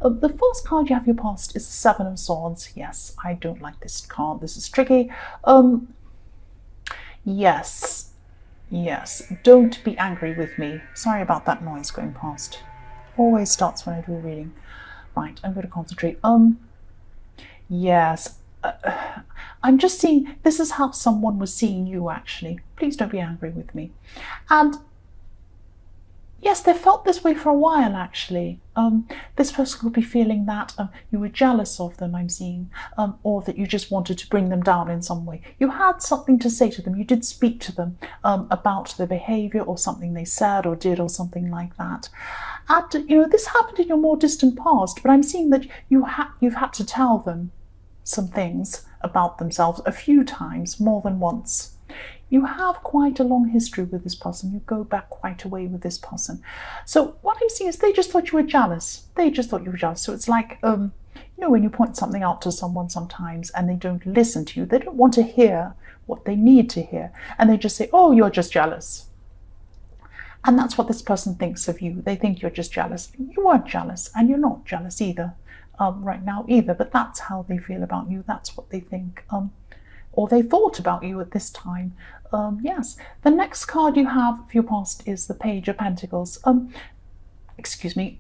The first card you have your past is the Seven of Swords. Yes, I don't like this card. This is tricky. Yes, don't be angry with me. Sorry about that noise going past. Always starts when I do a reading. Right, I'm going to concentrate. Yes. I'm just seeing, this is how someone was seeing you, actually. Please don't be angry with me. And yes, they felt this way for a while, actually. This person could be feeling that you were jealous of them, I'm seeing, or that you just wanted to bring them down in some way. You had something to say to them. You did speak to them about their behaviour or something they said or did or something like that. And, this happened in your more distant past, but I'm seeing that you've had to tell them some things about themselves a few times, more than once. You have quite a long history with this person. You go back quite a way with this person. So what I'm seeing is they just thought you were jealous. So it's like, when you point something out to someone sometimes and they don't listen to you, they don't want to hear what they need to hear. And they just say, oh, you're just jealous. And that's what this person thinks of you. They think you're just jealous. You weren't jealous, and you're not jealous either. Right now either, but that's how they feel about you. That's what they think, or they thought about you at this time. Yes, the next card you have for your past is the Page of Pentacles. Excuse me,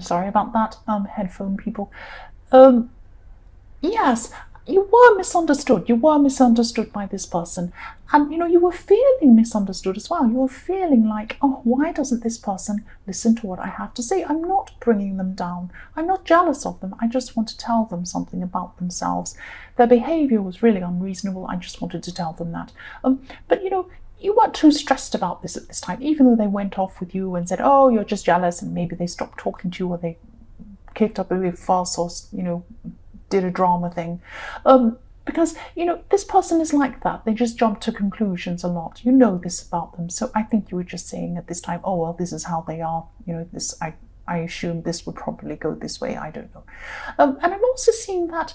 sorry about that, headphone people. Yes, you were misunderstood. You were misunderstood by this person. And, you were feeling misunderstood as well. You were feeling like, oh, why doesn't this person listen to what I have to say? I'm not bringing them down. I'm not jealous of them. I just want to tell them something about themselves. Their behavior was really unreasonable. I just wanted to tell them that. But, you weren't too stressed about this at this time, even though they went off with you and said, oh, you're just jealous, and maybe they stopped talking to you, or they kicked up a big fuss, or, did a drama thing, because this person is like that. They just jump to conclusions a lot. You know this about them. So I think you were just saying at this time, oh well, this is how they are, this I assume this would probably go this way. I don't know. And I'm also seeing that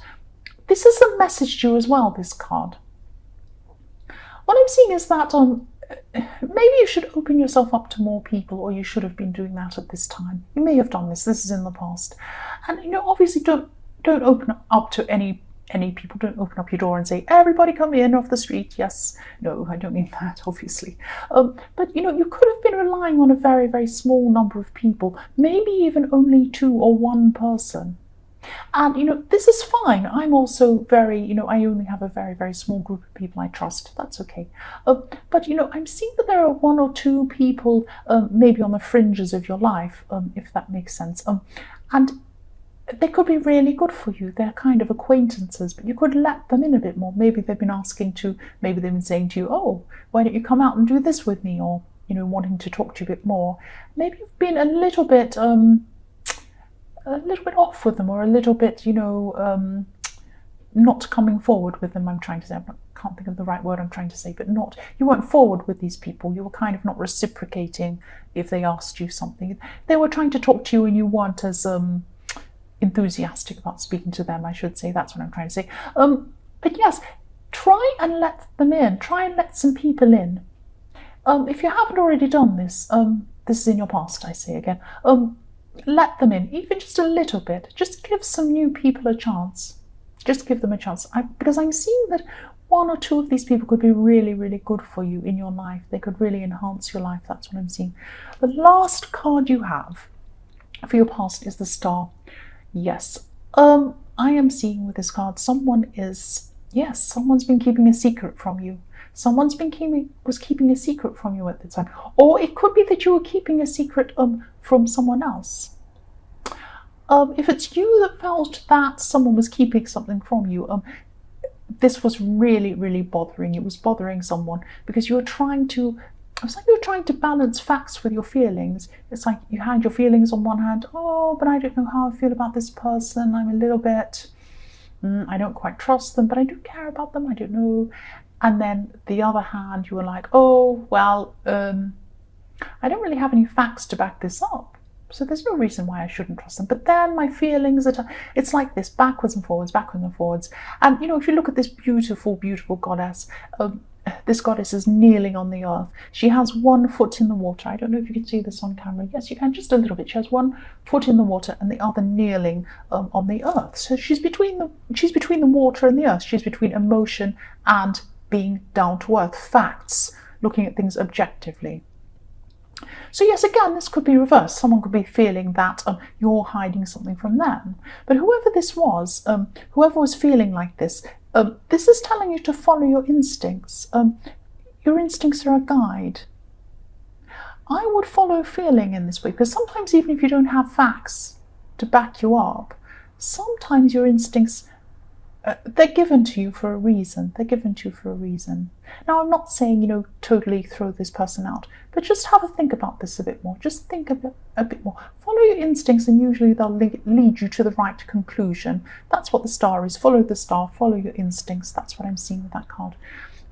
this is a message to you as well, this card. What I'm seeing is that maybe you should open yourself up to more people, or you should have been doing that at this time. You may have done this. This is in the past. And obviously don't open up to any people. Don't open up your door and say, everybody come in off the street. Yes. No, I don't mean that, obviously. But, you could have been relying on a very, very small number of people, maybe even only 2 or 1 person. And, this is fine. I'm also very, I only have a very, very small group of people I trust. That's okay. But, I'm seeing that there are 1 or 2 people maybe on the fringes of your life, if that makes sense. And they could be really good for you. They're kind of acquaintances, but you could let them in a bit more. Maybe they've been maybe they've been saying to you, oh, why don't you come out and do this with me? Or, wanting to talk to you a bit more. Maybe you've been a little bit off with them, or a little bit, not coming forward with them, I'm trying to say. I can't think of the right word I'm trying to say, but you weren't forward with these people. You were kind of not reciprocating if they asked you something. They were trying to talk to you and you weren't as enthusiastic about speaking to them, I should say. That's what I'm trying to say. But yes, try and let them in. Try and let some people in. If you haven't already done this, this is in your past, I say again, let them in, even just a little bit. Just give some new people a chance. Just give them a chance. Because I'm seeing that 1 or 2 of these people could be really, really good for you in your life. They could really enhance your life. That's what I'm seeing. The last card you have for your past is the Star. Yes, I am seeing with this card, someone's been keeping a secret from you. Someone's was keeping a secret from you at the time. Or it could be that you were keeping a secret from someone else. If it's you that felt that someone was keeping something from you, this was really, really bothering. It was bothering someone because you were trying to, it's like you were trying to balance facts with your feelings. It's like you had your feelings on one hand. Oh, but I don't know how I feel about this person. I'm a little bit, I don't quite trust them, but I do care about them. I don't know. And then the other hand, you were like, oh, well, I don't really have any facts to back this up. So there's no reason why I shouldn't trust them. But then my feelings, it's like this, backwards and forwards, backwards and forwards. And, if you look at this beautiful, beautiful goddess, this goddess is kneeling on the earth. She has one foot in the water. I don't know if you can see this on camera. Yes, you can, just a little bit. She has one foot in the water and the other kneeling on the earth. So she's between the water and the earth. She's between emotion and being down to earth, facts, looking at things objectively. So yes, again, this could be reversed. Someone could be feeling that you're hiding something from them. But whoever this was, whoever was feeling like this is telling you to follow your instincts. Your instincts are a guide. I would follow feeling in this way, because sometimes even if you don't have facts to back you up, sometimes your instincts, they're given to you for a reason. They're given to you for a reason. Now, I'm not saying, totally throw this person out, but just have a think about this a bit more. Just think a bit more. Follow your instincts, and usually they'll lead you to the right conclusion. That's what the star is. Follow the star, follow your instincts. That's what I'm seeing with that card.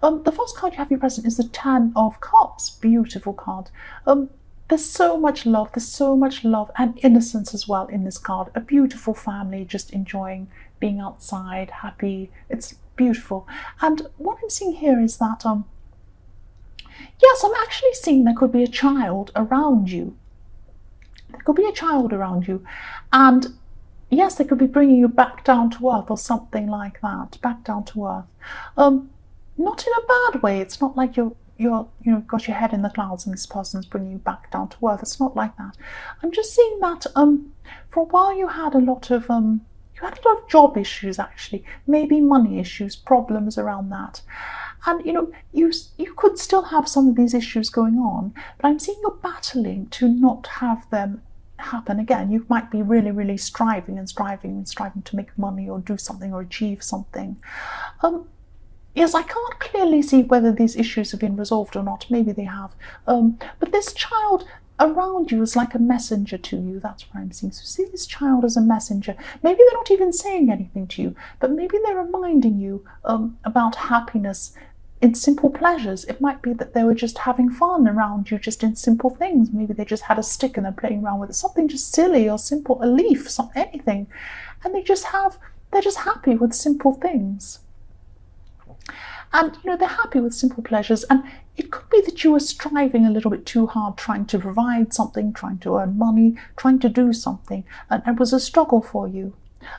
The first card you have here present is the Ten of Cups. Beautiful card. There's so much love and innocence as well in this card. A beautiful family just enjoying being outside, happy. It's beautiful. And what I'm seeing here is that, yes, I'm actually seeing there could be a child around you. There could be a child around you. And yes, they could be bringing you back down to earth or something like that. Back down to earth. Not in a bad way. It's not like you're got your head in the clouds and this person's bringing you back down to earth. It's not like that. I'm just seeing that for a while you had a lot of job issues, actually, maybe money issues, problems around that. And you could still have some of these issues going on, but I'm seeing you're battling to not have them happen again. You might be really, really striving to make money or do something or achieve something. Yes, I can't clearly see whether these issues have been resolved or not. Maybe they have. But this child around you is like a messenger to you. That's what I'm seeing. So see this child as a messenger. Maybe they're not even saying anything to you, but maybe they're reminding you about happiness in simple pleasures. It might be that they were just having fun around you, just in simple things. Maybe they just had a stick and they're playing around with it. Something just silly or simple, a leaf, anything. And they're just happy with simple things. And they're happy with simple pleasures, and it could be that you were striving a little bit too hard, trying to provide something, trying to earn money, trying to do something, and it was a struggle for you.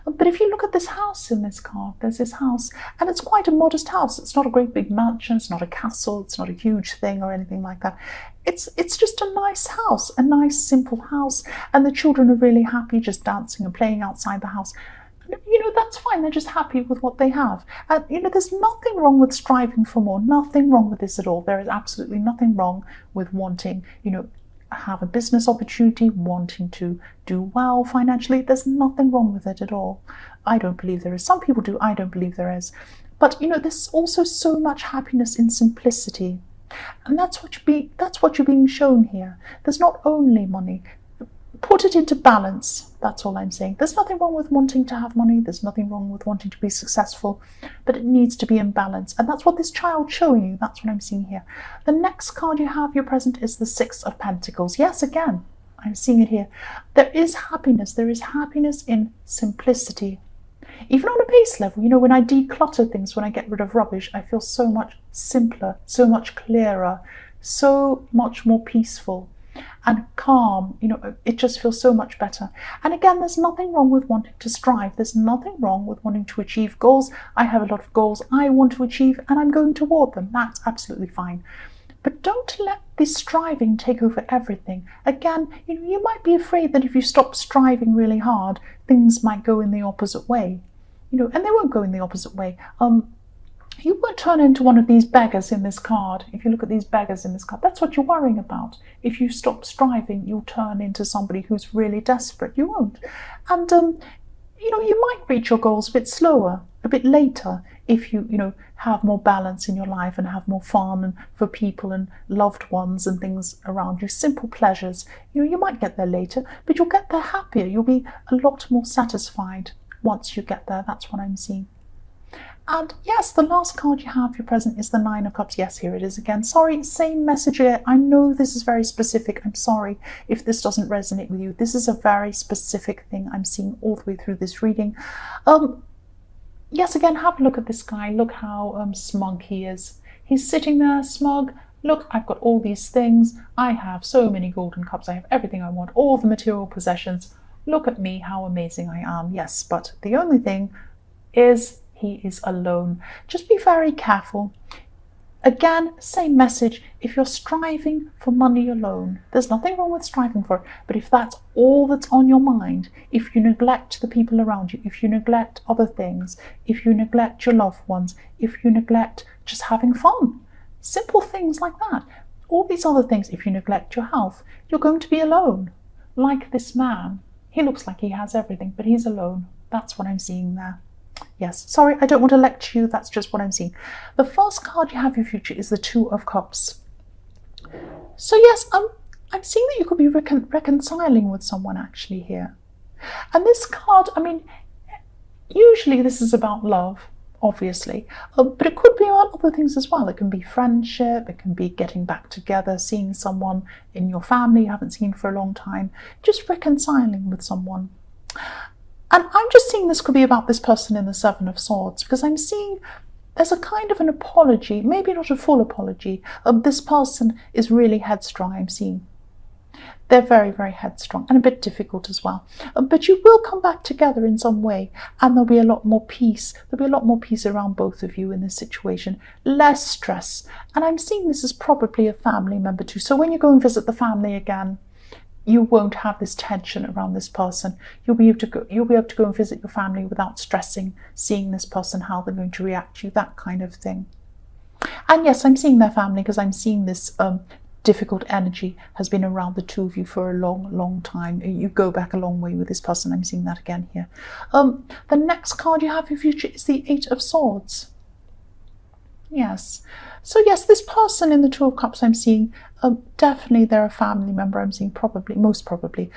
But if you look at this house in this card, there's this house, and it's quite a modest house. It's not a great big mansion, it's not a castle, it's not a huge thing or anything like that. It's just a nice house, a nice simple house, and the children are really happy just dancing and playing outside the house. That's fine. They're just happy with what they have. And, there's nothing wrong with striving for more. Nothing wrong with this at all. There is absolutely nothing wrong with wanting, have a business opportunity, wanting to do well financially. There's nothing wrong with it at all. I don't believe there is. Some people do. I don't believe there is. But, there's also so much happiness in simplicity. And that's what you're being shown here. There's not only money. Put it into balance. That's all I'm saying. There's nothing wrong with wanting to have money. There's nothing wrong with wanting to be successful, but it needs to be in balance. And that's what this child's showing you. That's what I'm seeing here. The next card you have here present is the Six of Pentacles. Yes, again, I'm seeing it here. There is happiness. There is happiness in simplicity. Even on a base level, when I declutter things, when I get rid of rubbish, I feel so much simpler, so much clearer, so much more peaceful and calm. It just feels so much better. And again, there's nothing wrong with wanting to strive. There's nothing wrong with wanting to achieve goals. I have a lot of goals I want to achieve, and I'm going toward them. That's absolutely fine. But don't let this striving take over everything. Again, you might be afraid that if you stop striving really hard, things might go in the opposite way. And they won't go in the opposite way. You won't turn into one of these beggars in this card. If you look at these beggars in this card, that's what you're worrying about. If you stop striving, you'll turn into somebody who's really desperate. You won't. And, you might reach your goals a bit slower, a bit later, if you have more balance in your life and have more fun and for people and loved ones and things around you, simple pleasures. You might get there later, but you'll get there happier. You'll be a lot more satisfied once you get there. That's what I'm seeing. And yes, the last card you have here present is the Nine of Cups. Yes, here it is again. Sorry, same message here. I know this is very specific. I'm sorry if this doesn't resonate with you. This is a very specific thing I'm seeing all the way through this reading. Yes, again, have a look at this guy. Look how smug he is. He's sitting there smug. Look, I've got all these things. I have so many golden cups. I have everything I want, all the material possessions. Look at me, how amazing I am. Yes, but the only thing is he is alone. Just be very careful. Again, same message. If you're striving for money alone, there's nothing wrong with striving for it. But if that's all that's on your mind, if you neglect the people around you, if you neglect other things, if you neglect your loved ones, if you neglect just having fun, simple things like that, all these other things, if you neglect your health, you're going to be alone. Like this man. He looks like he has everything, but he's alone. That's what I'm seeing there. Yes, sorry, I don't want to lecture you, that's just what I'm seeing. The first card you have in your future is the Two of Cups. So yes, I'm seeing that you could be reconciling with someone actually here. And this card, I mean, usually this is about love, obviously, but it could be about other things as well. It can be friendship, it can be getting back together, seeing someone in your family you haven't seen for a long time, just reconciling with someone. And I'm just seeing this could be about this person in the Seven of Swords, because I'm seeing there's a kind of an apology, maybe not a full apology. This person is really headstrong, I'm seeing. They're very, very headstrong and a bit difficult as well. But you will come back together in some way, and there'll be a lot more peace. There'll be a lot more peace around both of you in this situation. Less stress. And I'm seeing this as probably a family member too. So when you go and visit the family again, you won't have this tension around this person. You'll be able to go and visit your family without stressing, seeing this person, how they're going to react to you, that kind of thing. And yes, I'm seeing their family because I'm seeing this difficult energy has been around the two of you for a long, long time. You go back a long way with this person. I'm seeing that again here. The next card you have in your future is the Eight of Swords. Yes. So yes, this person in the Two of Cups I'm seeing, definitely they're a family member. I'm seeing probably, most probably,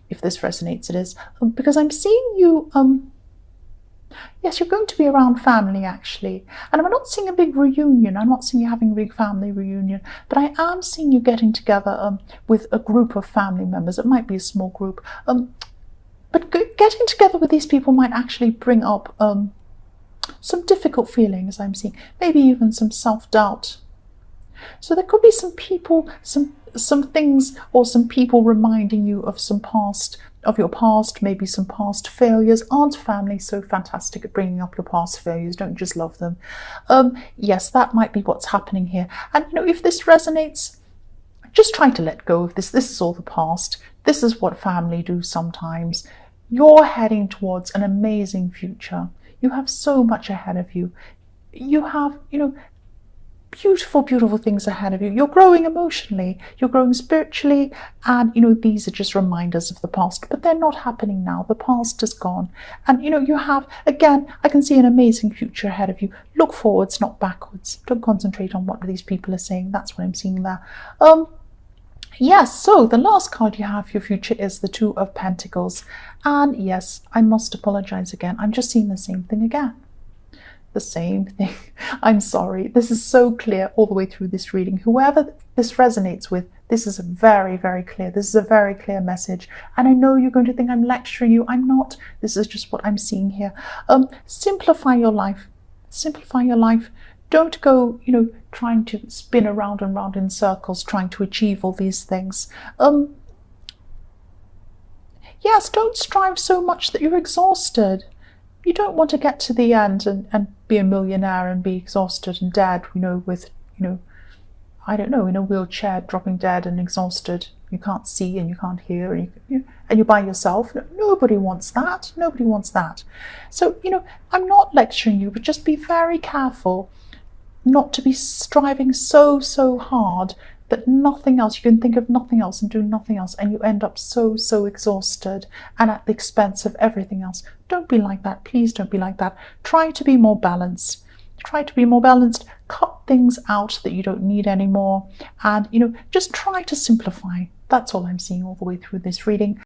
if this resonates, it is. Because I'm seeing you, yes, you're going to be around family actually. And I'm not seeing a big reunion. I'm not seeing you having a big family reunion. But I am seeing you getting together with a group of family members. It might be a small group. But getting together with these people might actually bring up some difficult feelings I'm seeing, maybe even some self-doubt. So there could be some people, some things or some people reminding you of some past, of your past, maybe some past failures. Aren't family so fantastic at bringing up your past failures? Don't just love them. Yes, that might be what's happening here. And you know, if this resonates, just try to let go of this. This is all the past. This is what family do sometimes. You're heading towards an amazing future. You have so much ahead of you. You have, you know, beautiful, beautiful things ahead of you. You're growing emotionally, you're growing spiritually, and, you know, these are just reminders of the past, but they're not happening now. The past is gone. And, you know, you have, again, I can see an amazing future ahead of you. Look forwards, not backwards. Don't concentrate on what these people are saying. That's what I'm seeing there. Yes, so the last card you have for your future is the Two of Pentacles. And yes, I must apologize again. I'm just seeing the same thing again. The same thing. I'm sorry. This is so clear all the way through this reading. Whoever this resonates with, this is very, very clear. This is a very clear message. And I know you're going to think I'm lecturing you. I'm not. This is just what I'm seeing here. Simplify your life. Simplify your life. Don't go, you know, trying to spin around and round in circles, trying to achieve all these things. Yes, don't strive so much that you're exhausted. You don't want to get to the end and be a millionaire and be exhausted and dead, you know, with, you know, I don't know, in a wheelchair, dropping dead and exhausted. You can't see and you can't hear and you're by yourself. Nobody wants that. Nobody wants that. So, you know, I'm not lecturing you, but just be very careful not to be striving so hard that nothing else, you can think of nothing else and do nothing else, and you end up so exhausted and at the expense of everything else. Don't be like that. Please don't be like that. Try to be more balanced. Try to be more balanced. Cut things out that you don't need anymore, and, you know, just try to simplify. That's all I'm seeing all the way through this reading.